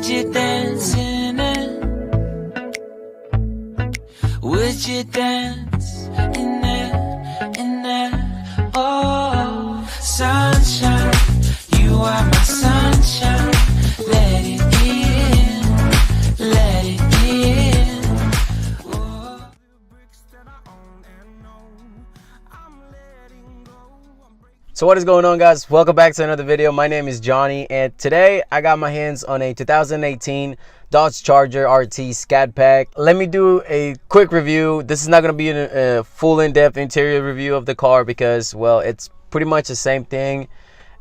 Would you dance in it? Would you dance in it, in it? Oh, sunshine, you are my sunshine. Let it in, let it in. Oh. So what is going on, guys? Welcome back to another video. My name is Johnny, and today I got my hands on a 2018 Dodge Charger RT Scat Pack. Let me do a quick review. This is not going to be a full in-depth interior review of the car because, well, it's pretty much the same thing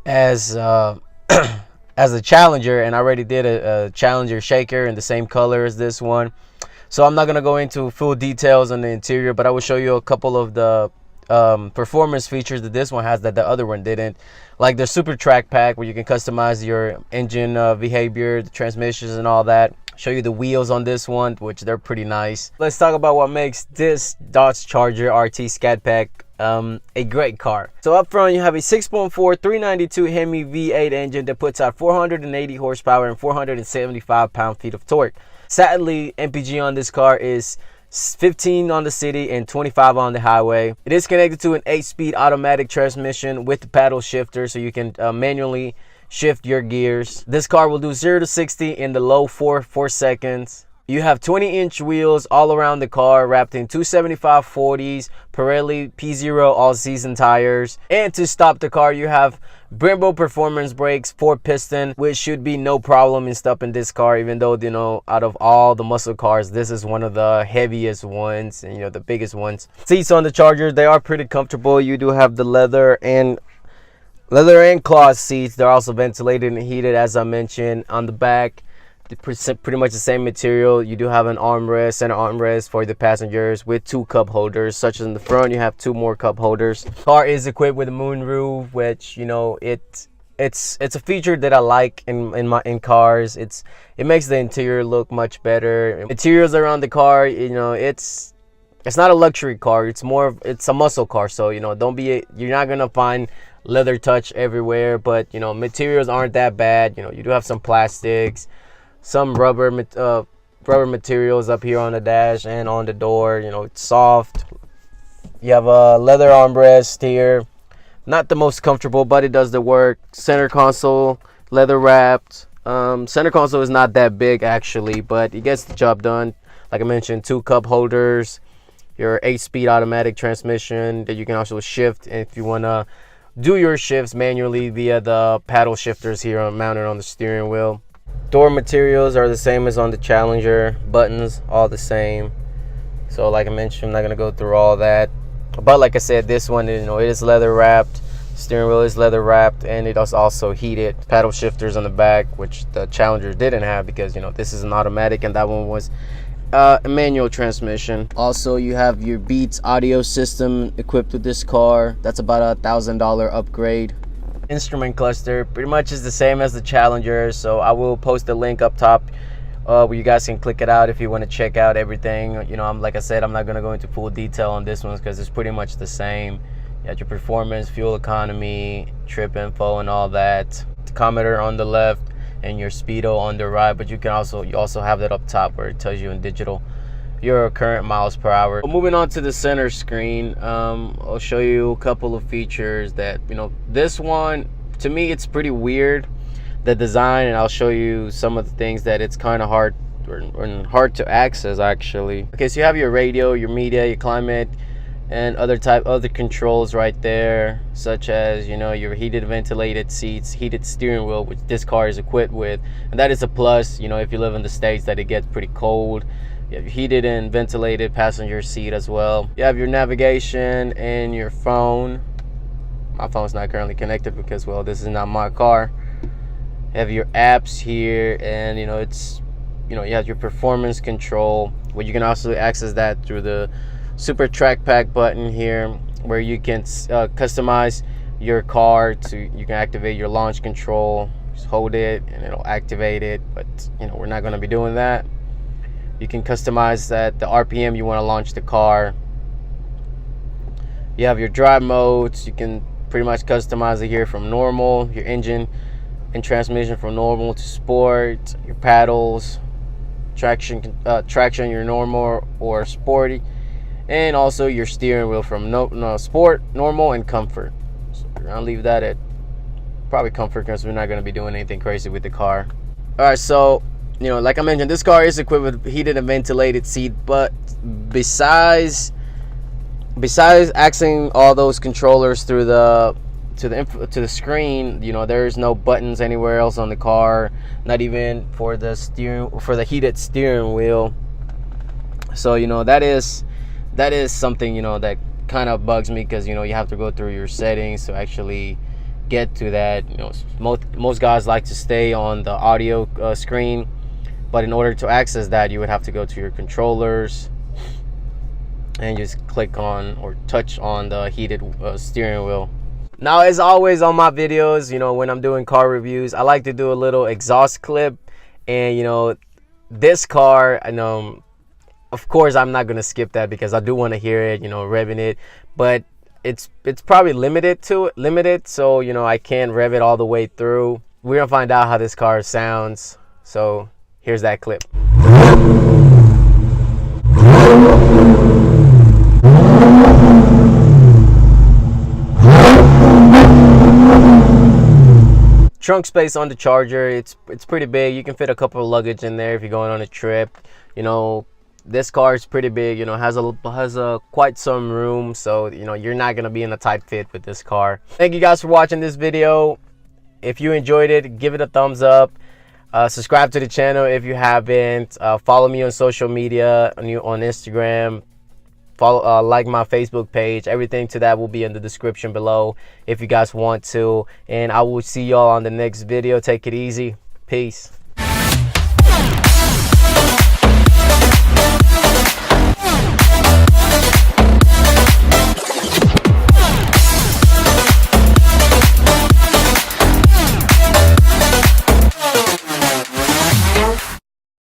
as as the Challenger, and I already did a Challenger shaker in the same color as this one. So I'm not going to go into full details on the interior, but I will show you a couple of the performance features that this one has that the other one didn't, like the Super Track Pack, where you can customize your engine behavior, the transmissions and all that. Show you the wheels on this one, which they're pretty nice. Let's talk about what makes this Dodge Charger RT Scat Pack a great car. So up front you have a 6.4 392 Hemi V8 engine that puts out 480 horsepower and 475 pound-feet of torque. Sadly, MPG on this car is 15 on the city and 25 on the highway. It is connected to an 8-speed automatic transmission with the paddle shifter, so you can manually shift your gears. This car will do 0 to 60 in the low 4 seconds. You have 20-inch wheels all around the car, wrapped in 275/40s Pirelli P0 all-season tires. And to stop the car, you have Brembo performance brakes, 4-piston, which should be no problem in stopping this car, even though, you know, out of all the muscle cars, this is one of the heaviest ones and, you know, the biggest ones. Seats on the Charger, they are pretty comfortable. You do have the leather and cloth seats. They're also ventilated and heated, as I mentioned. On the back, pretty much the same material. You do have an armrest, center armrest for the passengers with 2 cup holders, such as in the front you have 2 more cup holders. Car is equipped with a moonroof, which, you know, it's a feature that I like in cars. It makes the interior look much better. Materials around the car, you know, it's not a luxury car. It's a muscle car. So, you know, you're not gonna find leather touch everywhere, but, you know, materials aren't that bad. You know, you do have some plastics, some rubber materials up here on the dash and on the door. You know, it's soft. You have a leather armrest here. Not the most comfortable, but it does the work. Center console, leather wrapped. Center console is not that big actually, but it gets the job done. Like I mentioned, 2 cup holders, your 8-speed automatic transmission that you can also shift if you want to do your shifts manually via the paddle shifters here mounted on the steering wheel. Door materials are the same as on the Challenger. Buttons all the same. So like I mentioned, I'm not gonna go through all that, but like I said, this one, you know, it is leather wrapped. Steering wheel is leather wrapped, and it is also heated. Paddle shifters on the back, which the Challenger didn't have, because, you know, this is an automatic and that one was a manual transmission. Also, you have your Beats audio system equipped with this car. That's about $1,000 upgrade. Instrument cluster pretty much is the same as the Challenger, so I will post a link up top where you guys can click it out if you want to check out everything. You know, like I said, I'm not going to go into full detail on this one because it's pretty much the same. You got your performance, fuel economy, trip info and all that. Tachometer on the left and your speedo on the right, but you also have that up top where it tells you in digital your current miles per hour. Moving on to the center screen, I'll show you a couple of features that, you know, this one, to me, it's pretty weird, the design, and I'll show you some of the things that it's kind of hard to access actually. Okay, so you have your radio, your media, your climate, and other controls right there, such as, you know, your heated ventilated seats, heated steering wheel, which this car is equipped with, and that is a plus, you know, if you live in the States, that it gets pretty cold. You have your heated and ventilated passenger seat as well. You have your navigation and your phone. My phone's not currently connected because, well, this is not my car. You have your apps here, and, you know, you have your performance control, where you can also access that through the Super Track Pack button here, where you can customize your car you can activate your launch control. Just hold it and it'll activate it, but, you know, we're not going to be doing that. You can customize that the RPM you want to launch the car. You have your drive modes. You can pretty much customize it here from normal, your engine and transmission from normal to sport, your paddles, traction your normal or sporty, and also your steering wheel from sport, normal, and comfort. So we're gonna leave that at probably comfort because we're not gonna be doing anything crazy with the car. All right, so like I mentioned, this car is equipped with heated and ventilated seat, but besides accessing all those controllers through the to the screen, there's no buttons anywhere else on the car, not even for the heated steering wheel. So that is something that kind of bugs me, because you have to go through your settings to actually get to that. Most guys like to stay on the audio screen, but in order to access that, you would have to go to your controllers and just click on or touch on the heated steering wheel. Now, as always on my videos, when I'm doing car reviews, I like to do a little exhaust clip. And this car, of course I'm not gonna skip that because I do want to hear it, revving it, but it's probably limited, so I can't rev it all the way through. We're gonna find out how this car sounds, so here's that clip. Trunk space on the Charger, it's pretty big. You can fit a couple of luggage in there if you're going on a trip. This car is pretty big, has a quite some room, so you're not gonna be in a tight fit with this car. Thank you guys for watching this video. If you enjoyed it, give it a thumbs up. Subscribe to the channel if you haven't. Follow me on social media, on Instagram. Follow, like my Facebook page. Everything to that will be in the description below if you guys want to. And I will see y'all on the next video. Take it easy. Peace.